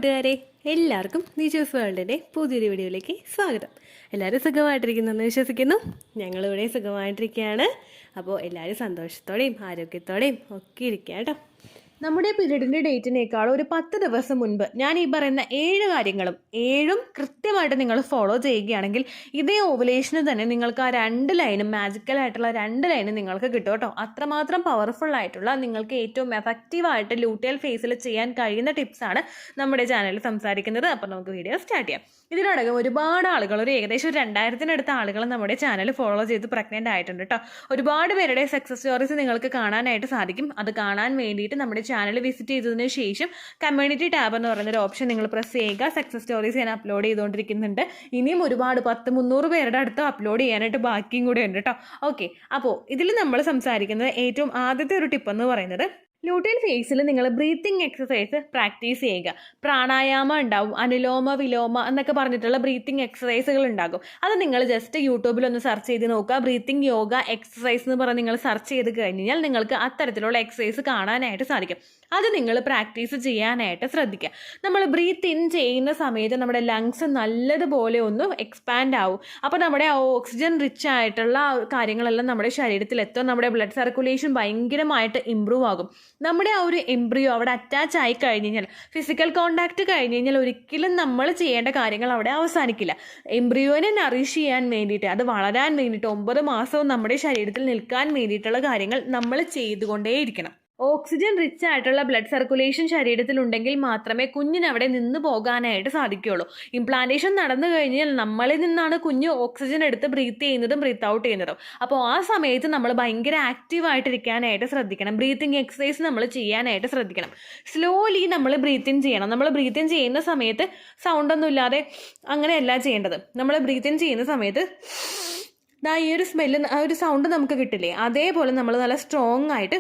കൂട്ടുകാരെ, എല്ലാവർക്കും നിജൂസ് വേൾഡിൻ്റെ പുതിയൊരു വീഡിയോയിലേക്ക് സ്വാഗതം. എല്ലാവരും സുഖമായിട്ടിരിക്കുന്നെന്ന് വിശ്വസിക്കുന്നു. ഞങ്ങളിവിടെ സുഖമായിട്ടിരിക്കുകയാണ്. അപ്പോൾ എല്ലാവരും സന്തോഷത്തോടെയും ആരോഗ്യത്തോടെയും ഒക്കെ ഇരിക്കുക കേട്ടോ. നമ്മുടെ പീരീഡിൻ്റെ ഡേറ്റിനേക്കാൾ ഒരു 10 ദിവസം മുൻപ് ഞാൻ ഈ പറയുന്ന 7 കാര്യങ്ങളും 7ഉം കൃത്യമായിട്ട് നിങ്ങൾ ഫോളോ ചെയ്യുകയാണെങ്കിൽ ഇതേ ഓവുലേഷന് തന്നെ നിങ്ങൾക്ക് ആ 2 ലൈനും മാജിക്കലായിട്ടുള്ള 2 ലൈനും നിങ്ങൾക്ക് കിട്ടും കേട്ടോ. അത്രമാത്രം പവർഫുൾ ആയിട്ടുള്ള നിങ്ങൾക്ക് ഏറ്റവും എഫക്റ്റീവായിട്ട് ലൂട്ടിയൽ ഫേസിൽ ചെയ്യാൻ കഴിയുന്ന ടിപ്സാണ് നമ്മുടെ ചാനലിൽ സംസാരിക്കുന്നത്. അപ്പോൾ നമുക്ക് വീഡിയോ സ്റ്റാർട്ട് ചെയ്യാം. ഇതിനടക്കം ഒരുപാട് ആളുകൾ, ഒരു ഏകദേശം 2000-ത്തിനടുത്ത ആളുകൾ നമ്മുടെ ചാനൽ ഫോളോ ചെയ്ത് പ്രഗ്നൻ്റ് ആയിട്ടുണ്ട് കേട്ടോ. ഒരുപാട് പേരുടെ സക്സസ് സ്റ്റോറീസ് നിങ്ങൾക്ക് കാണാനായിട്ട് സാധിക്കും. അത് കാണാൻ വേണ്ടിയിട്ട് നമ്മുടെ ചാനൽ വിസിറ്റ് ചെയ്തതിന് ശേഷം കമ്മ്യൂണിറ്റി ടാബ് എന്ന് പറയുന്നൊരു ഓപ്ഷൻ നിങ്ങൾ പ്രസ് ചെയ്യുക. സക്സസ് സ്റ്റോറീസ് ഞാൻ അപ്ലോഡ് ചെയ്തുകൊണ്ടിരിക്കുന്നുണ്ട്. ഇനിയും ഒരുപാട് 100-300 പേരുടെ അടുത്ത് അപ്ലോഡ് ചെയ്യാനായിട്ട് ബാക്കിയും കൂടെ ഉണ്ട് കേട്ടോ. ഓക്കെ, അപ്പോൾ ഇതിൽ നമ്മൾ സംസാരിക്കുന്നത് ഏറ്റവും ആദ്യത്തെ ഒരു ടിപ്പ് എന്ന് പറയുന്നത് ലൂട്ടിയൽ ഫേസിൽ നിങ്ങൾ ബ്രീത്തിങ് എക്സസൈസ് പ്രാക്ടീസ് ചെയ്യുക. പ്രാണായാമം ഉണ്ടാവും, അനുലോമ വിലോമ എന്നൊക്കെ പറഞ്ഞിട്ടുള്ള ബ്രീത്തിങ് എക്സസൈസുകൾ ഉണ്ടാകും. അത് നിങ്ങൾ ജസ്റ്റ് യൂട്യൂബിലൊന്ന് സെർച്ച് ചെയ്ത് നോക്കുക. ബ്രീത്തിങ് യോഗ എക്സസൈസ് എന്ന് പറഞ്ഞ് നിങ്ങൾ സെർച്ച് ചെയ്ത് കഴിഞ്ഞാൽ നിങ്ങൾക്ക് അത്തരത്തിലുള്ള എക്സസൈസ് കാണാനായിട്ട് സാധിക്കും. അത് നിങ്ങൾ പ്രാക്ടീസ് ചെയ്യാനായിട്ട് ശ്രദ്ധിക്കുക. നമ്മൾ ബ്രീത്ത് ഇൻ ചെയ്യുന്ന സമയത്ത് നമ്മുടെ ലങ്സ് നല്ലതുപോലെ ഒന്ന് എക്സ്പാൻഡ് ആവും. അപ്പോൾ നമ്മുടെ ഓക്സിജൻ റിച്ച് ആയിട്ടുള്ള കാര്യങ്ങളെല്ലാം നമ്മുടെ ശരീരത്തിലെത്തും. നമ്മുടെ ബ്ലഡ് സർക്കുലേഷൻ ഭയങ്കരമായിട്ട് ഇമ്പ്രൂവ് ആകും. നമ്മുടെ ആ ഒരു എംബ്രിയോ അവിടെ അറ്റാച്ച് ആയി കഴിഞ്ഞ് കഴിഞ്ഞാൽ, ഫിസിക്കൽ കോണ്ടാക്ട് കഴിഞ്ഞ് കഴിഞ്ഞാൽ ഒരിക്കലും നമ്മൾ ചെയ്യേണ്ട കാര്യങ്ങൾ അവിടെ അവസാനിക്കില്ല. എംബ്രിയോനെ നറിഷ് ചെയ്യാൻ വേണ്ടിയിട്ട്, അത് വളരാൻ വേണ്ടിയിട്ട് 9 മാസവും നമ്മുടെ ശരീരത്തിൽ നിൽക്കാൻ വേണ്ടിയിട്ടുള്ള കാര്യങ്ങൾ നമ്മൾ ചെയ്തുകൊണ്ടേയിരിക്കണം. ഓക്സിജൻ റിച്ച് ആയിട്ടുള്ള ബ്ലഡ് സർക്കുലേഷൻ ശരീരത്തിലുണ്ടെങ്കിൽ മാത്രമേ കുഞ്ഞിന് അവിടെ നിന്ന് പോകാനായിട്ട് സാധിക്കുകയുള്ളൂ. ഇംപ്ലാന്റേഷൻ നടന്നു കഴിഞ്ഞാൽ നമ്മളിൽ നിന്നാണ് കുഞ്ഞ് ഓക്സിജൻ എടുത്ത് ബ്രീത്ത് ചെയ്യുന്നതും ബ്രീത്ത് ഔട്ട് ചെയ്യുന്നതും. അപ്പോൾ ആ സമയത്ത് നമ്മൾ ഭയങ്കര ആക്റ്റീവായിട്ടിരിക്കാനായിട്ട് ശ്രദ്ധിക്കണം. ബ്രീത്തിങ് എക്സസൈസ് നമ്മൾ ചെയ്യാനായിട്ട് ശ്രദ്ധിക്കണം. സ്ലോലി നമ്മൾ ബ്രീത്ത് ഇൻ ചെയ്യണം. നമ്മൾ ബ്രീത്ത് ഇൻ ചെയ്യുന്ന സമയത്ത് സൗണ്ടൊന്നും ഇല്ലാതെ അങ്ങനെയല്ല ചെയ്യേണ്ടത്. നമ്മൾ ബ്രീത്ത് ഇൻ ചെയ്യുന്ന സമയത്ത് ഈ ഒരു സ്മെല്ല്, ആ ഒരു സൗണ്ട് നമുക്ക് കിട്ടില്ലേ, അതേപോലെ നമ്മൾ നല്ല സ്ട്രോങ് ആയിട്ട്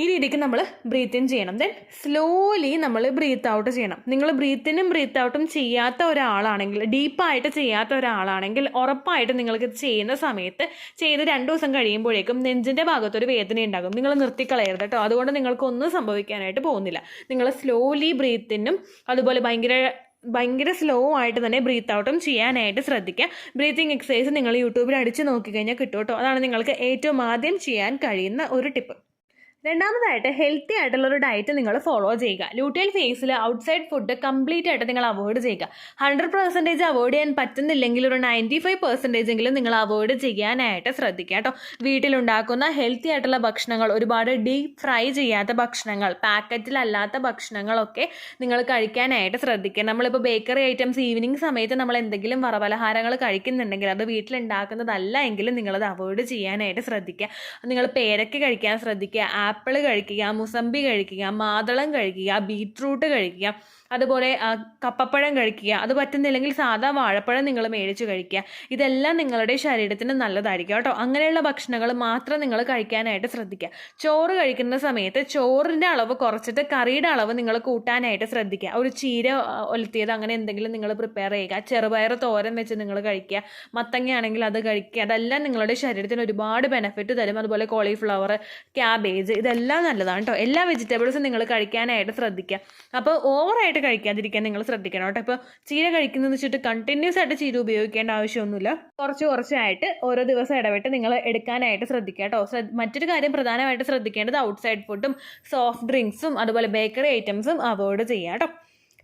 ഈ രീതിക്ക് നമ്മൾ ബ്രീത്ത് ഇൻ ചെയ്യണം. ദെൻ സ്ലോലി നമ്മൾ ബ്രീത്ത് ഔട്ട് ചെയ്യണം. നിങ്ങൾ ബ്രീത്തിനും ബ്രീത്ത് ഔട്ടും ചെയ്യാത്ത ഒരാളാണെങ്കിൽ, ഡീപ്പായിട്ട് ചെയ്യാത്ത ഒരാളാണെങ്കിൽ ഉറപ്പായിട്ട് നിങ്ങൾക്ക് ചെയ്യുന്ന സമയത്ത് ചെയ്ത് 2 ദിവസം കഴിയുമ്പോഴേക്കും നെഞ്ചിൻ്റെ ഭാഗത്തൊരു വേദന ഉണ്ടാകും. നിങ്ങൾ നിർത്തിക്കളയരുത് കേട്ടോ. അതുകൊണ്ട് നിങ്ങൾക്കൊന്നും സംഭവിക്കാനായിട്ട് പോകുന്നില്ല. നിങ്ങൾ സ്ലോലി ബ്രീത്തിനും അതുപോലെ ഭയങ്കര സ്ലോ ആയിട്ട് തന്നെ ബ്രീത്ത് ഔട്ടും ചെയ്യാനായിട്ട് ശ്രദ്ധിക്കുക. ബ്രീത്തിങ് എക്സസൈസ് നിങ്ങൾ യൂട്യൂബിൽ അടിച്ച് നോക്കിക്കഴിഞ്ഞാൽ കിട്ടും കേട്ടോ. അതാണ് നിങ്ങൾക്ക് ഏറ്റവും ആദ്യം ചെയ്യാൻ കഴിയുന്ന ഒരു ടിപ്പ്. രണ്ടാമതായിട്ട് ഹെൽത്തി ആയിട്ടുള്ള ഒരു ഡയറ്റ് നിങ്ങൾ ഫോളോ ചെയ്യുക. ലൂട്ടിയൽ ഫേസിൽ ഔട്ട്സൈഡ് ഫുഡ് കംപ്ലീറ്റ് ആയിട്ട് നിങ്ങൾ അവോയ്ഡ് ചെയ്യുക. 100% അവോയ്ഡ് ചെയ്യാൻ പറ്റുന്നില്ലെങ്കിൽ ഒരു 95% എങ്കിലും നിങ്ങൾ അവോയ്ഡ് ചെയ്യാനായിട്ട് ശ്രദ്ധിക്കുക കേട്ടോ. വീട്ടിലുണ്ടാക്കുന്ന ഹെൽത്തി ആയിട്ടുള്ള ഭക്ഷണങ്ങൾ, ഒരുപാട് ഡീപ്പ് ഫ്രൈ ചെയ്യാത്ത ഭക്ഷണങ്ങൾ, പാക്കറ്റിലല്ലാത്ത ഭക്ഷണങ്ങളൊക്കെ നിങ്ങൾ കഴിക്കാനായിട്ട് ശ്രദ്ധിക്കുക. നമ്മളിപ്പോൾ ബേക്കറി ഐറ്റംസ് ഈവനിങ് സമയത്ത് നമ്മൾ എന്തെങ്കിലും വറപലഹാരങ്ങൾ കഴിക്കുന്നുണ്ടെങ്കിൽ അത് വീട്ടിലുണ്ടാക്കുന്നതല്ല എങ്കിലും നിങ്ങളത് അവോയ്ഡ് ചെയ്യാനായിട്ട് ശ്രദ്ധിക്കുക. നിങ്ങൾ പേരയ്ക്ക കഴിക്കാൻ ശ്രദ്ധിക്കുക, ആപ്പിൾ കഴിക്കുക, മുസമ്പി കഴിക്കുക, മാതളം കഴിക്കുക, ബീറ്റ്റൂട്ട് കഴിക്കുക, അതുപോലെ കപ്പപ്പഴം കഴിക്കുക. അത് പറ്റുന്നില്ലെങ്കിൽ സാധാ വാഴപ്പഴം നിങ്ങൾ മേടിച്ച് കഴിക്കുക. ഇതെല്ലാം നിങ്ങളുടെ ശരീരത്തിന് നല്ലതായിരിക്കും കേട്ടോ. അങ്ങനെയുള്ള ഭക്ഷണങ്ങൾ മാത്രം നിങ്ങൾ കഴിക്കാനായിട്ട് ശ്രദ്ധിക്കുക. ചോറ് കഴിക്കുന്ന സമയത്ത് ചോറിൻ്റെ അളവ് കുറച്ചിട്ട് കറിയുടെ അളവ് നിങ്ങൾ കൂട്ടാനായിട്ട് ശ്രദ്ധിക്കുക. ഒരു ചീര ഒലത്തിയത് അങ്ങനെ എന്തെങ്കിലും നിങ്ങൾ പ്രിപ്പയർ ചെയ്യുക. ചെറുപയർ തോരൻ വെച്ച് നിങ്ങൾ കഴിക്കുക. മത്തങ്ങയാണെങ്കിൽ അത് കഴിക്കുക. അതെല്ലാം നിങ്ങളുടെ ശരീരത്തിന് ഒരുപാട് ബെനിഫിറ്റ് തരും. അതുപോലെ കോളിഫ്ലവർ, ക്യാബേജ്, ഇതെല്ലാം നല്ലതാണ് കേട്ടോ. എല്ലാ വെജിറ്റബിൾസും നിങ്ങൾ കഴിക്കാനായിട്ട് ശ്രദ്ധിക്കുക. അപ്പോൾ ഓവറായിട്ട് കഴിക്കാതിരിക്കാൻ നിങ്ങൾ ശ്രദ്ധിക്കണം കേട്ടോ. ഇപ്പോൾ ചീര കഴിക്കുന്നതെന്ന് വെച്ചിട്ട് കണ്ടിന്യൂസ് ആയിട്ട് ചീര ഉപയോഗിക്കേണ്ട ആവശ്യമൊന്നുമില്ല. കുറച്ചായിട്ട് ഓരോ ദിവസം ഇടവിട്ട് നിങ്ങൾ എടുക്കാനായിട്ട് ശ്രദ്ധിക്കുക കേട്ടോ. മറ്റൊരു കാര്യം പ്രധാനമായിട്ട് ശ്രദ്ധിക്കേണ്ടത് ഔട്ട്സൈഡ് ഫുഡും സോഫ്റ്റ് ഡ്രിങ്ക്സും അതുപോലെ ബേക്കറി ഐറ്റംസും അവോയ്ഡ് ചെയ്യുക കേട്ടോ.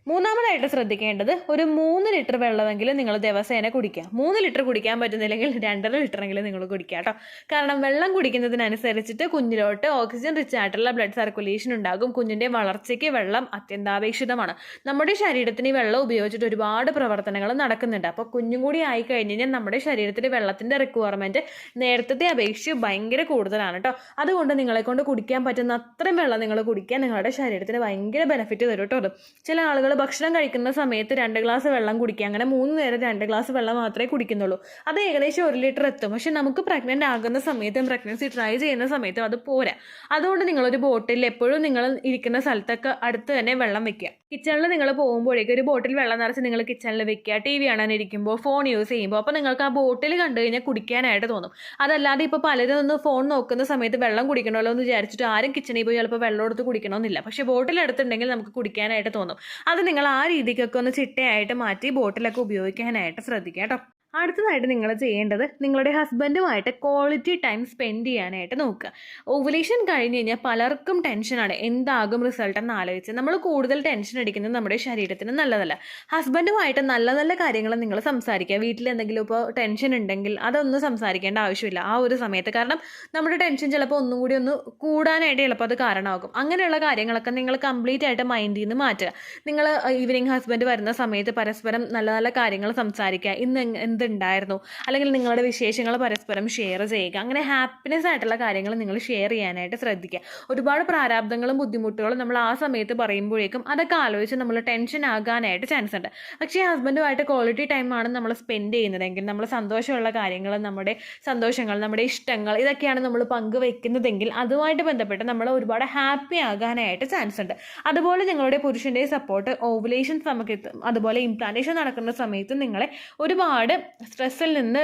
മൂന്നാമതായിട്ട് ശ്രദ്ധിക്കേണ്ടത് ഒരു 3 ലിറ്റർ വെള്ളമെങ്കിലും നിങ്ങൾ ദിവസേന കുടിക്കുക. 3 ലിറ്റർ കുടിക്കാൻ പറ്റുന്നില്ലെങ്കിൽ 2.5 ലിറ്ററെങ്കിലും നിങ്ങൾ കുടിക്കുക കേട്ടോ. കാരണം വെള്ളം കുടിക്കുന്നതിനനുസരിച്ചിട്ട് കുഞ്ഞിലോട്ട് ഓക്സിജൻ റിച്ച് ആയിട്ടുള്ള ബ്ലഡ് സർക്കുലേഷൻ ഉണ്ടാകും. കുഞ്ഞിൻ്റെ വളർച്ചയ്ക്ക് വെള്ളം അത്യന്താപേക്ഷിതമാണ്. നമ്മുടെ ശരീരത്തിന് ഈ വെള്ളം ഉപയോഗിച്ചിട്ട് ഒരുപാട് പ്രവർത്തനങ്ങൾ നടക്കുന്നുണ്ട്. അപ്പോൾ കുഞ്ഞും കൂടി ആയി കഴിഞ്ഞ് കഴിഞ്ഞാൽ നമ്മുടെ ശരീരത്തിൽ വെള്ളത്തിൻ്റെ റിക്വയർമെൻറ്റ് നേരത്തെ അപേക്ഷിച്ച് ഭയങ്കര കൂടുതലാണ് കേട്ടോ. അതുകൊണ്ട് നിങ്ങളെ കൊണ്ട് കുടിക്കാൻ പറ്റുന്ന അത്രയും വെള്ളം നിങ്ങൾ കുടിക്കാൻ നിങ്ങളുടെ ശരീരത്തിന് ഭയങ്കര ബെനിഫിറ്റ് തരും കേട്ടോ. ചില ആളുകൾ ഭക്ഷണം കഴിക്കുന്ന സമയത്ത് 2 ഗ്ലാസ് വെള്ളം കുടിക്കുക. അങ്ങനെ 3 നേരം 2 ഗ്ലാസ് വെള്ളം മാത്രമേ കുടിക്കുന്നുള്ളൂ. അത് ഏകദേശം 1 ലിറ്റർ എത്തും. പക്ഷെ നമുക്ക് പ്രഗ്നൻ്റ് ആകുന്ന സമയത്തും പ്രഗ്നൻസി ട്രൈ ചെയ്യുന്ന സമയത്തും അത് പോരാ. അതുകൊണ്ട് നിങ്ങളൊരു ബോട്ടിൽ എപ്പോഴും നിങ്ങൾ ഇരിക്കുന്ന സ്ഥലത്തൊക്കെ അടുത്ത് തന്നെ വെള്ളം വെക്കുക. കിച്ചണിൽ നിങ്ങൾ പോകുമ്പോഴേക്കും ഒരു ബോട്ടിൽ വെള്ളം നിറച്ച് നിങ്ങൾ കിച്ചണിൽ വെക്കുക. TV കാണാനിരിക്കുമ്പോൾ, ഫോൺ യൂസ് ചെയ്യുമ്പോൾ. അപ്പോൾ നിങ്ങൾക്ക് ആ ബോട്ടിൽ കണ്ടു കഴിഞ്ഞാൽ കുടിക്കാനായിട്ട് തോന്നും. അതല്ലാതെ ഇപ്പോൾ പലരും ഒന്ന് ഫോൺ നോക്കുന്ന സമയത്ത് വെള്ളം കുടിക്കണമല്ലോ എന്ന് വിചാരിച്ചിട്ട് ആരും കിച്ചണിൽ പോയി ചിലപ്പോൾ വെള്ളം എടുത്ത് കുടിക്കണമെന്നില്ല. പക്ഷേ ബോട്ടിൽ എടുത്തുണ്ടെങ്കിൽ നമുക്ക് കുടിക്കാനായിട്ട് തോന്നും. അത് അത് നിങ്ങൾ ആ രീതിക്കൊക്കെ ഒന്ന് ചിട്ടയായിട്ട് മാറ്റി ബോട്ടിലൊക്കെ ഉപയോഗിക്കാനായിട്ട് ശ്രദ്ധിക്കുക കേട്ടോ. അടുത്തതായിട്ട് നിങ്ങൾ ചെയ്യേണ്ടത് നിങ്ങളുടെ ഹസ്ബൻഡുമായിട്ട് ക്വാളിറ്റി ടൈം സ്പെൻഡ് ചെയ്യാനായിട്ട് നോക്കുക. ഓവുലേഷൻ കഴിഞ്ഞ് കഴിഞ്ഞാൽ പലർക്കും ടെൻഷനാണ്, എന്താകും റിസൾട്ട് എന്ന് ആലോചിച്ച്. നമ്മൾ കൂടുതൽ ടെൻഷൻ അടിക്കുന്നത് നമ്മുടെ ശരീരത്തിന് നല്ലതല്ല. ഹസ്ബൻഡുമായിട്ട് നല്ല നല്ല കാര്യങ്ങൾ നിങ്ങൾ സംസാരിക്കുക. വീട്ടിൽ എന്തെങ്കിലും ഇപ്പോൾ ടെൻഷൻ ഉണ്ടെങ്കിൽ അതൊന്നും സംസാരിക്കേണ്ട ആവശ്യമില്ല ആ ഒരു സമയത്ത്. കാരണം നമ്മുടെ ടെൻഷൻ ചിലപ്പോൾ ഒന്നും കൂടി ഒന്ന് കൂടാനായിട്ട് ചിലപ്പോൾ അത് കാരണമാകും. അങ്ങനെയുള്ള കാര്യങ്ങളൊക്കെ നിങ്ങൾ കംപ്ലീറ്റ് ആയിട്ട് മൈൻഡിൽ നിന്ന് മാറ്റുക. നിങ്ങൾ ഈവനിങ് ഹസ്ബൻഡ് വരുന്ന സമയത്ത് പരസ്പരം നല്ല നല്ല കാര്യങ്ങൾ സംസാരിക്കുക. ഇന്ന് എന്തുണ്ടായിരുന്നു, അല്ലെങ്കിൽ നിങ്ങളുടെ വിശേഷങ്ങൾ പരസ്പരം ഷെയർ ചെയ്യുക. അങ്ങനെ ഹാപ്പിനെസ് ആയിട്ടുള്ള കാര്യങ്ങൾ നിങ്ങൾ ഷെയർ ചെയ്യാനായിട്ട് ശ്രദ്ധിക്കുക. ഒരുപാട് പ്രാരാബ്ദങ്ങളും ബുദ്ധിമുട്ടുകളും നമ്മൾ ആ സമയത്ത് പറയുമ്പോഴേക്കും അതൊക്കെ ആലോചിച്ച് നമ്മൾ ടെൻഷൻ ആകാനായിട്ട് ചാൻസ് ഉണ്ട്. പക്ഷേ ഹസ്ബൻഡുമായിട്ട് ക്വാളിറ്റി ടൈമാണ് നമ്മൾ സ്പെൻഡ് ചെയ്യുന്നതെങ്കിൽ, നമ്മൾ സന്തോഷമുള്ള കാര്യങ്ങൾ, നമ്മുടെ സന്തോഷങ്ങൾ, നമ്മുടെ ഇഷ്ടങ്ങൾ, ഇതൊക്കെയാണ് നമ്മൾ പങ്കുവെക്കുന്നതെങ്കിൽ അതുമായിട്ട് ബന്ധപ്പെട്ട് നമ്മൾ ഒരുപാട് ഹാപ്പി ആകാനായിട്ട് ചാൻസ് ഉണ്ട്. അതുപോലെ നിങ്ങളുടെ പുരുഷൻ്റെ സപ്പോർട്ട് ഓവുലേഷൻ സമയത്ത് അതുപോലെ ഇംപ്ലാന്റേഷൻ നടക്കുന്ന സമയത്ത് നിങ്ങളെ ഒരുപാട് സ്ട്രെസ്സിൽ നിന്ന്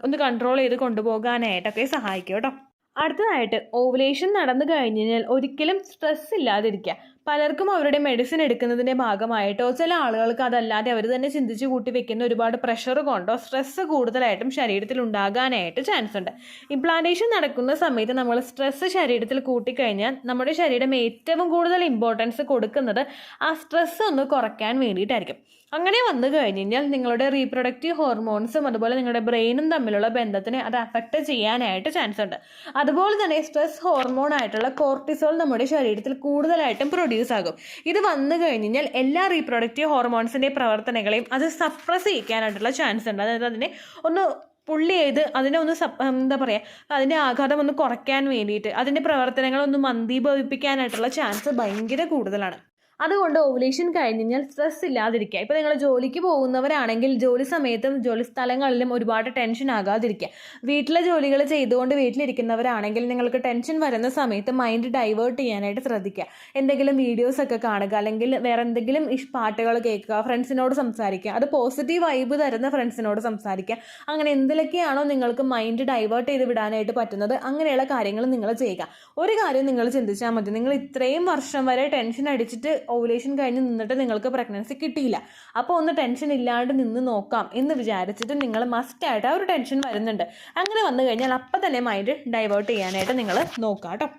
ഒന്ന് കൺട്രോൾ ചെയ്ത് കൊണ്ടുപോകാനായിട്ടൊക്കെ സഹായിക്കും കേട്ടോ. അടുത്തതായിട്ട് ഓവുലേഷൻ നടന്നു കഴിഞ്ഞ് കഴിഞ്ഞാൽ ഒരിക്കലും സ്ട്രെസ് ഇല്ലാതിരിക്കുക. പലർക്കും അവരുടെ മെഡിസിൻ എടുക്കുന്നതിൻ്റെ ഭാഗമായിട്ടോ ചില ആളുകൾക്ക് അതല്ലാതെ അവർ തന്നെ ചിന്തിച്ച് കൂട്ടി വെക്കുന്ന ഒരുപാട് പ്രഷർ കൊണ്ടോ സ്ട്രെസ്സ് കൂടുതലായിട്ടും ശരീരത്തിൽ ഉണ്ടാകാനായിട്ട് ചാൻസ് ഉണ്ട്. ഇംപ്ലാന്റേഷൻ നടക്കുന്ന സമയത്ത് നമ്മൾ സ്ട്രെസ്സ് ശരീരത്തിൽ കൂട്ടിക്കഴിഞ്ഞാൽ നമ്മുടെ ശരീരം ഏറ്റവും കൂടുതൽ ഇമ്പോർട്ടൻസ് കൊടുക്കുന്നത് ആ സ്ട്രെസ്സ് ഒന്ന് കുറയ്ക്കാൻ വേണ്ടിയിട്ടായിരിക്കും. അങ്ങനെ വന്നു കഴിഞ്ഞ് കഴിഞ്ഞാൽ നിങ്ങളുടെ റീപ്രൊഡക്റ്റീവ് ഹോർമോൺസും അതുപോലെ നിങ്ങളുടെ ബ്രെയിനും തമ്മിലുള്ള ബന്ധത്തിനെ അത് അഫക്റ്റ് ചെയ്യാനായിട്ട് ചാൻസ് ഉണ്ട്. അതുപോലെ തന്നെ സ്ട്രെസ് ഹോർമോൺ ആയിട്ടുള്ള കോർട്ടിസോൾ നമ്മുടെ ശരീരത്തിൽ കൂടുതലായിട്ടും പ്രൊഡ്യൂസ് ആകും. ഇത് വന്നു കഴിഞ്ഞ് കഴിഞ്ഞാൽ എല്ലാ റീപ്രൊഡക്റ്റീവ് ഹോർമോൺസിൻ്റെ പ്രവർത്തനങ്ങളെയും അത് സപ്രസ് ചെയ്യിക്കാനായിട്ടുള്ള ചാൻസ് ഉണ്ട്. അതായത് അതിനെ ഒന്ന് പുള്ളി ചെയ്ത് അതിനെ ഒന്ന് എന്താ പറയുക, അതിൻ്റെ ആഘാതം ഒന്ന് കുറയ്ക്കാൻ വേണ്ടിയിട്ട് അതിൻ്റെ പ്രവർത്തനങ്ങളൊന്ന് മന്ദീഭവിപ്പിക്കാനായിട്ടുള്ള ചാൻസ് ഭയങ്കര കൂടുതലാണ്. അതുകൊണ്ട് ഓവുലേഷൻ കഴിഞ്ഞ് കഴിഞ്ഞാൽ സ്ട്രെസ് ഇല്ലാതിരിക്കുക. ഇപ്പോൾ നിങ്ങൾ ജോലിക്ക് പോകുന്നവരാണെങ്കിൽ ജോലി സമയത്തും ജോലി സ്ഥലങ്ങളിലും ഒരുപാട് ടെൻഷൻ ആകാതിരിക്കുക. വീട്ടിലെ ജോലികൾ ചെയ്തുകൊണ്ട് വീട്ടിലിരിക്കുന്നവരാണെങ്കിൽ നിങ്ങൾക്ക് ടെൻഷൻ വരുന്ന സമയത്ത് മൈൻഡ് ഡൈവേർട്ട് ചെയ്യാനായിട്ട് ശ്രദ്ധിക്കുക. എന്തെങ്കിലും വീഡിയോസൊക്കെ കാണുക, അല്ലെങ്കിൽ വേറെ എന്തെങ്കിലും പാട്ടുകൾ കേൾക്കുക, ഫ്രണ്ട്സിനോട് സംസാരിക്കുക. അത് പോസിറ്റീവ് വൈബ് തരുന്ന ഫ്രണ്ട്സിനോട് സംസാരിക്കുക. അങ്ങനെ എന്തിലൊക്കെയാണോ നിങ്ങൾക്ക് മൈൻഡ് ഡൈവേർട്ട് ചെയ്ത് വിടാനായിട്ട് പറ്റുന്നത് അങ്ങനെയുള്ള കാര്യങ്ങൾ നിങ്ങൾ ചെയ്യുക. ഒരു കാര്യം നിങ്ങൾ ചിന്തിച്ചാൽ മതി, നിങ്ങൾ ഇത്രയും വർഷം വരെ ടെൻഷൻ അടിച്ചിട്ട് ഓവുലേഷൻ കഴിഞ്ഞ് നിന്നിട്ട് നിങ്ങൾക്ക് പ്രഗ്നൻസി കിട്ടിയില്ല. അപ്പോൾ ഒന്ന് ടെൻഷൻ ഇല്ലാണ്ട് നിന്ന് നോക്കാം എന്ന് വിചാരിച്ചിട്ട് നിങ്ങൾ മസ്റ്റായിട്ട് ആ ഒരു ടെൻഷൻ വരുന്നുണ്ട്. അങ്ങനെ വന്നു കഴിഞ്ഞാൽ അപ്പം തന്നെ മൈൻഡ് ഡൈവേർട്ട് ചെയ്യാനായിട്ട് നിങ്ങൾ നോക്കാം കേട്ടോ.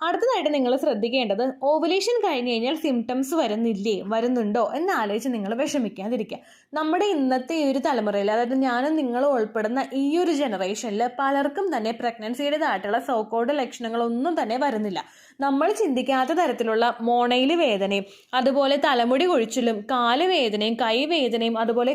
അടുത്തതായിട്ട് നിങ്ങൾ ശ്രദ്ധിക്കേണ്ടത് ഓവുലേഷൻ കഴിഞ്ഞ് കഴിഞ്ഞാൽ സിംറ്റംസ് വരുന്നുണ്ടോ എന്ന് ആലോചിച്ച് നിങ്ങൾ വിഷമിക്കാതിരിക്കുക. നമ്മുടെ ഇന്നത്തെ ഈ ഒരു തലമുറയിൽ, അതായത് ഞാനും നിങ്ങളും ഉൾപ്പെടുന്ന ഈ ഒരു ജനറേഷനിൽ പലർക്കും തന്നെ പ്രഗ്നൻസിയുടേതായിട്ടുള്ള സോക്കോൾഡ് ലക്ഷണങ്ങളൊന്നും തന്നെ വരുന്നില്ല. നമ്മൾ ചിന്തിക്കാത്ത തരത്തിലുള്ള മോണയിൽ വേദനയും അതുപോലെ തലമുടി കൊഴിച്ചിലും കാല് വേദനയും കൈവേദനയും അതുപോലെ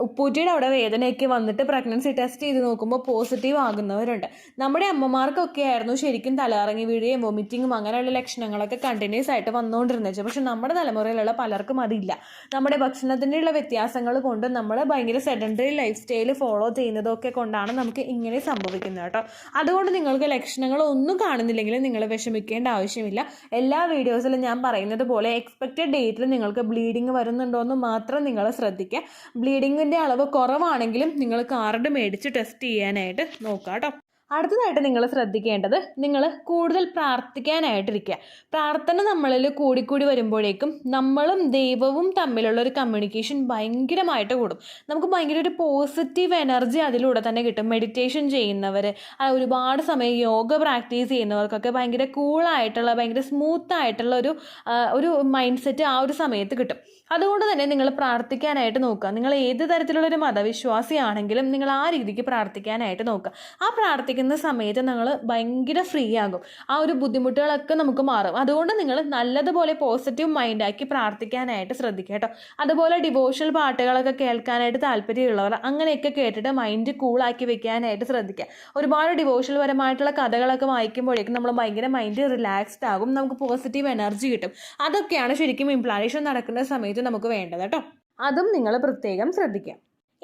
ഉപ്പൂറ്റിയുടെ അവിടെ വേദനയൊക്കെ വന്നിട്ട് പ്രഗ്നൻസി ടെസ്റ്റ് ചെയ്ത് നോക്കുമ്പോൾ പോസിറ്റീവ് ആകുന്നവരുണ്ട്. നമ്മുടെ അമ്മമാർക്കൊക്കെ ആയിരുന്നു ശരിക്കും തലകറങ്ങി വീഴുകയും വൊമിറ്റിങ്ങും അങ്ങനെയുള്ള ലക്ഷണങ്ങളൊക്കെ കണ്ടിന്യൂസ് ആയിട്ട് വന്നുകൊണ്ടിരുന്നത്. പക്ഷെ നമ്മുടെ തലമുറയിലുള്ള പലർക്കും അതില്ല. നമ്മുടെ ഭക്ഷണത്തിൻ്റെയുള്ള വ്യത്യാസങ്ങൾ കൊണ്ട് നമ്മൾ ഭയങ്കര സെഡൻറ്ററി ലൈഫ് സ്റ്റൈൽ ഫോളോ ചെയ്യുന്നതൊക്കെ കൊണ്ടാണ് നമുക്ക് ഇങ്ങനെ സംഭവിക്കുന്നത് കേട്ടോ. അതുകൊണ്ട് നിങ്ങൾക്ക് ലക്ഷണങ്ങളൊന്നും കാണുന്നില്ലെങ്കിലും നിങ്ങൾ വിഷമിക്കേണ്ട ആവശ്യമില്ല. എല്ലാ വീഡിയോസിലും ഞാൻ പറയുന്നത് പോലെ എക്സ്പെക്റ്റഡ് ഡേറ്റിൽ നിങ്ങൾക്ക് ബ്ലീഡിങ് വരുന്നുണ്ടോ എന്ന് മാത്രം നിങ്ങൾ ശ്രദ്ധിക്കുക. ബ്ലീഡിങ്ങിൻ്റെ അളവ് കുറവാണെങ്കിലും നിങ്ങൾ കാർഡ് മേടിച്ച് ടെസ്റ്റ് ചെയ്യാനായിട്ട് നോക്കാം കേട്ടോ. അടുത്തതായിട്ട് നിങ്ങൾ ശ്രദ്ധിക്കേണ്ടത്, നിങ്ങൾ കൂടുതൽ പ്രാർത്ഥിക്കാനായിട്ടിരിക്കുക. പ്രാർത്ഥന നമ്മളിൽ കൂടിക്കൂടി വരുമ്പോഴേക്കും നമ്മളും ദൈവവും തമ്മിലുള്ള ഒരു കമ്മ്യൂണിക്കേഷൻ ഭയങ്കരമായിട്ട് കൂടും. നമുക്ക് ഭയങ്കര ഒരു പോസിറ്റീവ് എനർജി അതിലൂടെ തന്നെ കിട്ടും. മെഡിറ്റേഷൻ ചെയ്യുന്നവർ, ഒരുപാട് സമയം യോഗ പ്രാക്ടീസ് ചെയ്യുന്നവർക്കൊക്കെ ഭയങ്കര കൂളായിട്ടുള്ള ഭയങ്കര സ്മൂത്തായിട്ടുള്ള ഒരു മൈൻഡ് സെറ്റ് ആ ഒരു സമയത്ത് കിട്ടും. അതുകൊണ്ട് തന്നെ നിങ്ങൾ പ്രാർത്ഥിക്കാനായിട്ട് നോക്കുക. നിങ്ങൾ ഏത് തരത്തിലുള്ളൊരു മതവിശ്വാസിയാണെങ്കിലും നിങ്ങൾ ആ രീതിക്ക് പ്രാർത്ഥിക്കാനായിട്ട് നോക്കുക. ആ പ്രാർത്ഥിക്കുന്ന സമയത്ത് നിങ്ങൾ ഭയങ്കര ഫ്രീ ആകും. ആ ഒരു ബുദ്ധിമുട്ടുകളൊക്കെ നമുക്ക് മാറും. അതുകൊണ്ട് നിങ്ങൾ നല്ലതുപോലെ പോസിറ്റീവ് മൈൻഡാക്കി പ്രാർത്ഥിക്കാനായിട്ട് ശ്രദ്ധിക്കുക കേട്ടോ. അതുപോലെ ഡിവോഷണൽ പാട്ടുകളൊക്കെ കേൾക്കാനായിട്ട് താല്പര്യമുള്ളവർ അങ്ങനെയൊക്കെ കേട്ടിട്ട് മൈൻഡ് കൂളാക്കി വെക്കാനായിട്ട് ശ്രദ്ധിക്കുക. ഒരുപാട് ഡിവോഷണൽ പരമായിട്ടുള്ള കഥകളൊക്കെ വായിക്കുമ്പോഴേക്കും നമ്മൾ ഭയങ്കര മൈൻഡ് റിലാക്സ്ഡ് ആകും. നമുക്ക് പോസിറ്റീവ് എനർജി കിട്ടും. അതൊക്കെയാണ് ശരിക്കും ഇംപ്ലാന്റേഷൻ നടക്കുന്ന സമയത്ത് നമുക്ക് വേണ്ടത് കേട്ടോ. അതും നിങ്ങൾ പ്രത്യേകം ശ്രദ്ധിക്കുക.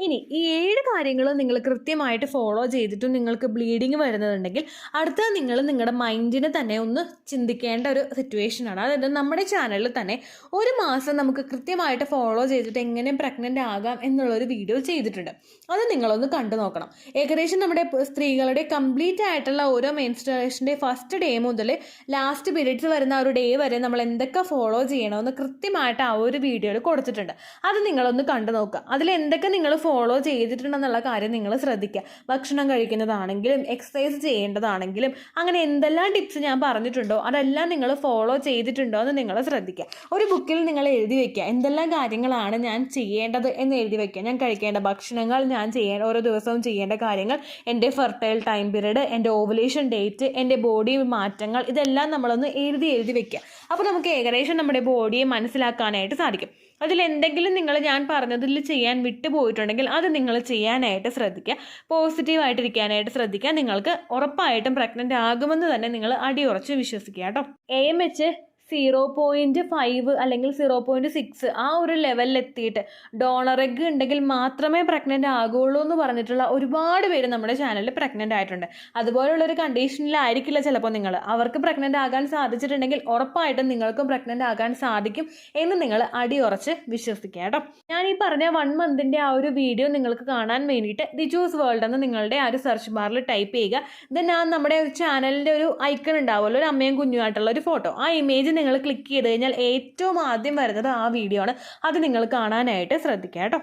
ഇനി ഈ 7 കാര്യങ്ങളും നിങ്ങൾ കൃത്യമായിട്ട് ഫോളോ ചെയ്തിട്ടും നിങ്ങൾക്ക് ബ്ലീഡിങ് വരുന്നതുണ്ടെങ്കിൽ അടുത്ത നിങ്ങൾ നിങ്ങളുടെ മൈൻഡിനെ തന്നെ ഒന്ന് ചിന്തിക്കേണ്ട ഒരു സിറ്റുവേഷനാണ്. അതായത് നമ്മുടെ ചാനലിൽ തന്നെ ഒരു മാസം നമുക്ക് കൃത്യമായിട്ട് ഫോളോ ചെയ്തിട്ട് എങ്ങനെ പ്രഗ്നൻ്റ് ആകാം എന്നുള്ളൊരു വീഡിയോ ചെയ്തിട്ടുണ്ട്. അത് നിങ്ങളൊന്ന് കണ്ടു നോക്കണം. ഏകദേശം നമ്മുടെ സ്ത്രീകളുടെ കംപ്ലീറ്റ് ആയിട്ടുള്ള ഓരോ മെൻസ്ട്രുവേഷൻ്റെ ഫസ്റ്റ് ഡേ മുതൽ ലാസ്റ്റ് പീരീഡ്സ് വരുന്ന ഒരു ഡേ വരെ നമ്മൾ എന്തൊക്കെ ഫോളോ ചെയ്യണമെന്ന് കൃത്യമായിട്ട് ആ ഒരു വീഡിയോയിൽ കൊടുത്തിട്ടുണ്ട്. അത് നിങ്ങളൊന്ന് കണ്ടു നോക്കുക. അതിൽ എന്തൊക്കെ നിങ്ങൾ ഫോളോ ചെയ്തിട്ടുണ്ടെന്നുള്ള കാര്യം നിങ്ങൾ ശ്രദ്ധിക്കുക. ഭക്ഷണം കഴിക്കുന്നതാണെങ്കിലും എക്സസൈസ് ചെയ്യേണ്ടതാണെങ്കിലും അങ്ങനെ എന്തെല്ലാം ടിപ്സ് ഞാൻ പറഞ്ഞിട്ടുണ്ടോ അതെല്ലാം നിങ്ങൾ ഫോളോ ചെയ്തിട്ടുണ്ടോ എന്ന് നിങ്ങൾ ശ്രദ്ധിക്കുക. ഒരു ബുക്കിൽ നിങ്ങൾ എഴുതി വെക്കുക എന്തെല്ലാം കാര്യങ്ങളാണ് ഞാൻ ചെയ്യേണ്ടത് എന്ന് എഴുതി വെക്കുക. ഞാൻ കഴിക്കേണ്ട ഭക്ഷണങ്ങൾ, ഞാൻ ഓരോ ദിവസവും ചെയ്യേണ്ട കാര്യങ്ങൾ, എൻ്റെ ഫെർട്ടൈൽ ടൈം പീരീഡ്, എൻ്റെ ഓവുലേഷൻ ഡേറ്റ്, എൻ്റെ ബോഡി മാറ്റങ്ങൾ, ഇതെല്ലാം നമ്മളൊന്ന് എഴുതി വെക്കുക. അപ്പോൾ നമുക്ക് ഏകദേശം നമ്മുടെ ബോഡിയെ മനസ്സിലാക്കാനായിട്ട് സാധിക്കും. അതിലെന്തെങ്കിലും ഞാൻ പറഞ്ഞതിൽ ചെയ്യാൻ വിട്ടുപോയിട്ടുണ്ടെങ്കിൽ അത് നിങ്ങൾ ചെയ്യാനായിട്ട് ശ്രദ്ധിക്കുക. പോസിറ്റീവായിട്ടിരിക്കാനായിട്ട് ശ്രദ്ധിക്കുക. നിങ്ങൾക്ക് ഉറപ്പായിട്ടും പ്രഗ്നൻ്റ് ആകുമെന്ന് തന്നെ നിങ്ങൾ അടിയുറച്ച് വിശ്വസിക്കുക കേട്ടോ. AMH 0.5 അല്ലെങ്കിൽ 0.6 ആ ഒരു ലെവലിൽ എത്തിയിട്ട് ഡോണർ എഗ് ഉണ്ടെങ്കിൽ മാത്രമേ പ്രഗ്നൻ്റ് ആകുള്ളൂ എന്ന് പറഞ്ഞിട്ടുള്ള ഒരുപാട് പേര് നമ്മുടെ ചാനലിൽ പ്രഗ്നൻ്റ് ആയിട്ടുണ്ട്. അതുപോലുള്ളൊരു കണ്ടീഷനിലായിരിക്കില്ല ചിലപ്പോൾ നിങ്ങൾ. അവർക്ക് പ്രഗ്നൻ്റ് ആകാൻ സാധിച്ചിട്ടുണ്ടെങ്കിൽ ഉറപ്പായിട്ടും നിങ്ങൾക്കും പ്രഗ്നൻ്റ് ആകാൻ സാധിക്കും എന്ന് നിങ്ങൾ അടിയുറച്ച് വിശ്വസിക്കുക കേട്ടോ. ഞാൻ ഈ പറഞ്ഞ 1 മന്തിൻ്റെ ആ ഒരു വീഡിയോ നിങ്ങൾക്ക് കാണാൻ വേണ്ടിയിട്ട് ദിജൂസ് വേൾഡ് എന്ന് നിങ്ങളുടെ ആ ഒരു സെർച്ച് ബാറിൽ ടൈപ്പ് ചെയ്യുക. ദെൻ നമ്മുടെ ഒരു ചാനലിൻ്റെ ഒരു ഐക്കൺ ഉണ്ടാവുമല്ലോ, ഒരു അമ്മയും കുഞ്ഞുമായിട്ടുള്ള ഒരു ഫോട്ടോ, ആ ഇമേജ് നിങ്ങൾ ക്ലിക്ക് ചെയ്ത് കഴിഞ്ഞാൽ ഏറ്റവും ആദ്യം വരുന്നത് ആ വീഡിയോ ആണ്. അത് നിങ്ങൾ കാണാനായിട്ട് ശ്രദ്ധിക്കുക കേട്ടോ.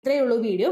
ഇത്രയേ ഉള്ളൂ വീഡിയോ.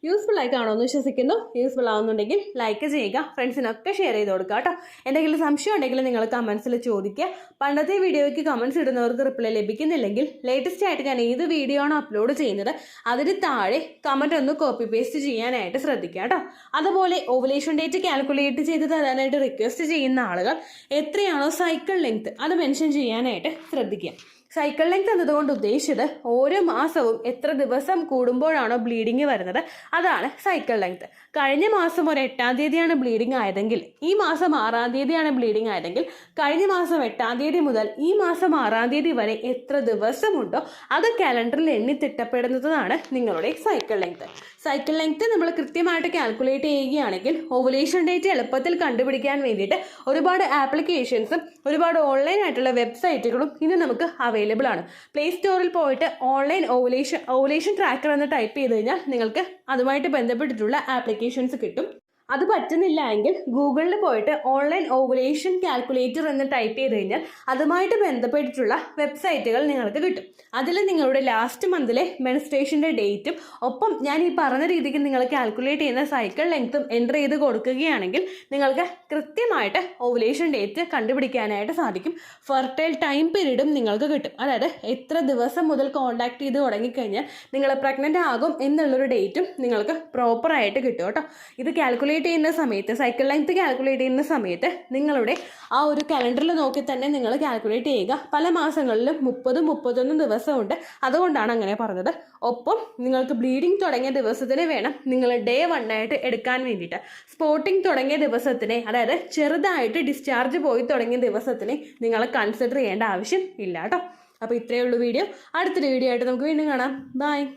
യൂസ്ഫുൾ ആയി കാണുമെന്ന് വിശ്വസിക്കുന്നു. യൂസ്ഫുൾ ആവുന്നുണ്ടെങ്കിൽ ലൈക്ക് ചെയ്യുക, ഫ്രണ്ട്സിനൊക്കെ ഷെയർ ചെയ്ത് കൊടുക്കുക കേട്ടോ. എന്തെങ്കിലും സംശയം ഉണ്ടെങ്കിൽ നിങ്ങൾ കമൻസിൽ ചോദിക്കുക. പണ്ടത്തെ വീഡിയോയ്ക്ക് കമൻസ് ഇടുന്നവർക്ക് റിപ്ലൈ ലഭിക്കുന്നില്ലെങ്കിൽ ലേറ്റസ്റ്റ് ആയിട്ട് ഞാൻ ഏത് വീഡിയോ ആണ് അപ്ലോഡ് ചെയ്യുന്നത് അതിന് താഴെ കമൻറ്റ് ഒന്ന് കോപ്പി പേസ്റ്റ് ചെയ്യാനായിട്ട് ശ്രദ്ധിക്കുക കേട്ടോ. അതുപോലെ ഓവുലേഷൻ ഡേറ്റ് കാൽക്കുലേറ്റ് ചെയ്ത് തരാനായിട്ട് റിക്വസ്റ്റ് ചെയ്യുന്ന ആളുകൾ എത്രയാണോ സൈക്കിൾ ലെങ്ത് അത് മെൻഷൻ ചെയ്യാനായിട്ട് ശ്രദ്ധിക്കുക. സൈക്കിൾ ലെങ്ത് എന്നതുകൊണ്ട് ഉദ്ദേശിച്ചത് ഓരോ മാസവും എത്ര ദിവസം കൂടുമ്പോഴാണോ ബ്ലീഡിങ് വരുന്നത് അതാണ് സൈക്കിൾ ലെങ്ത്. കഴിഞ്ഞ മാസം ഒരു 8-ാം തീയതിയാണ് ബ്ലീഡിങ് ആയതെങ്കിൽ ഈ മാസം 6-ാം തീയതിയാണ് ബ്ലീഡിങ് ആയതെങ്കിൽ കഴിഞ്ഞ മാസം 8-ാം തീയതി മുതൽ ഈ മാസം 6-ാം തീയതി വരെ എത്ര ദിവസമുണ്ടോ അത് കാലണ്ടറിൽ എണ്ണി തിട്ടപ്പെടുന്നതാണ് നിങ്ങളുടെ സൈക്കിൾ ലെങ്ത്. സൈക്കിൾ ലെങ്ത് നമ്മൾ കൃത്യമായിട്ട് കാൽക്കുലേറ്റ് ചെയ്യുകയാണെങ്കിൽ ഓവുലേഷൻ ഡേറ്റ് എളുപ്പത്തിൽ കണ്ടുപിടിക്കാൻ വേണ്ടിയിട്ട് ഒരുപാട് ആപ്ലിക്കേഷൻസും ഒരുപാട് ഓൺലൈൻ ആയിട്ടുള്ള വെബ്സൈറ്റുകളും ഇന്ന് നമുക്ക് അവൈലബിൾ ആണ്. പ്ലേ സ്റ്റോറിൽ പോയിട്ട് ഓൺലൈൻ ഓവുലേഷൻ ട്രാക്കർ എന്ന് ടൈപ്പ് ചെയ്ത് കഴിഞ്ഞാൽ നിങ്ങൾക്ക് അതുമായിട്ട് ബന്ധപ്പെട്ടിട്ടുള്ള ആപ്ലിക്കേഷൻസ് കിട്ടും. അത് പറ്റുന്നില്ല എങ്കിൽ ഗൂഗിളിൽ പോയിട്ട് ഓൺലൈൻ ഓവുലേഷൻ കാൽക്കുലേറ്റർ എന്ന് ടൈപ്പ് ചെയ്ത് കഴിഞ്ഞാൽ അതുമായിട്ട് ബന്ധപ്പെട്ടിട്ടുള്ള വെബ്സൈറ്റുകൾ നിങ്ങൾക്ക് കിട്ടും. അതിൽ നിങ്ങളുടെ ലാസ്റ്റ് മന്തിലെ മെൻസ്ട്രേഷൻ്റെ ഡേറ്റും ഒപ്പം ഞാൻ ഈ പറഞ്ഞ രീതിക്ക് നിങ്ങൾ കാൽക്കുലേറ്റ് ചെയ്യുന്ന സൈക്കിൾ ലെങ്ത്തും എൻ്റർ ചെയ്ത് കൊടുക്കുകയാണെങ്കിൽ നിങ്ങൾക്ക് കൃത്യമായിട്ട് ഓവുലേഷൻ ഡേറ്റ് കണ്ടുപിടിക്കാനായിട്ട് സാധിക്കും. ഫെർട്ടൈൽ ടൈം പീരീഡും നിങ്ങൾക്ക് കിട്ടും. അതായത് എത്ര ദിവസം മുതൽ കോൺടാക്ട് ചെയ്ത് തുടങ്ങിക്കഴിഞ്ഞാൽ നിങ്ങൾ പ്രഗ്നൻ്റ് ആകും എന്നുള്ളൊരു ഡേറ്റും നിങ്ങൾക്ക് പ്രോപ്പറായിട്ട് കിട്ടും കേട്ടോ. ഇത് കാൽക്കുലേറ്റ് ചെയ്യുന്ന സമയത്ത് സൈക്കിൾ ലെങ്ത് കാൽക്കുലേറ്റ് ചെയ്യുന്ന സമയത്ത് നിങ്ങളുടെ ആ ഒരു കലണ്ടറിൽ നോക്കി തന്നെ നിങ്ങൾ കാൽക്കുലേറ്റ് ചെയ്യുക. പല മാസങ്ങളിലും 30-31 ദിവസമുണ്ട്. അതുകൊണ്ടാണ് അങ്ങനെ പറഞ്ഞത്. ഒപ്പം നിങ്ങൾക്ക് ബ്ലീഡിങ് തുടങ്ങിയ ദിവസത്തിന് വേണം നിങ്ങൾ ഡേ 1 ആയിട്ട് എടുക്കാൻ വേണ്ടിയിട്ട്. സ്പോട്ടിങ് തുടങ്ങിയ ദിവസത്തിനെ, അതായത് ചെറുതായിട്ട് ഡിസ്ചാർജ് പോയി തുടങ്ങിയ ദിവസത്തിനെ നിങ്ങൾ കൺസിഡർ ചെയ്യേണ്ട ആവശ്യം ഇല്ല കേട്ടോ. അപ്പോൾ ഇത്രയേ ഉള്ളൂ വീഡിയോ. അടുത്തൊരു വീഡിയോ ആയിട്ട് നമുക്ക് വീണ്ടും കാണാം. ബൈ.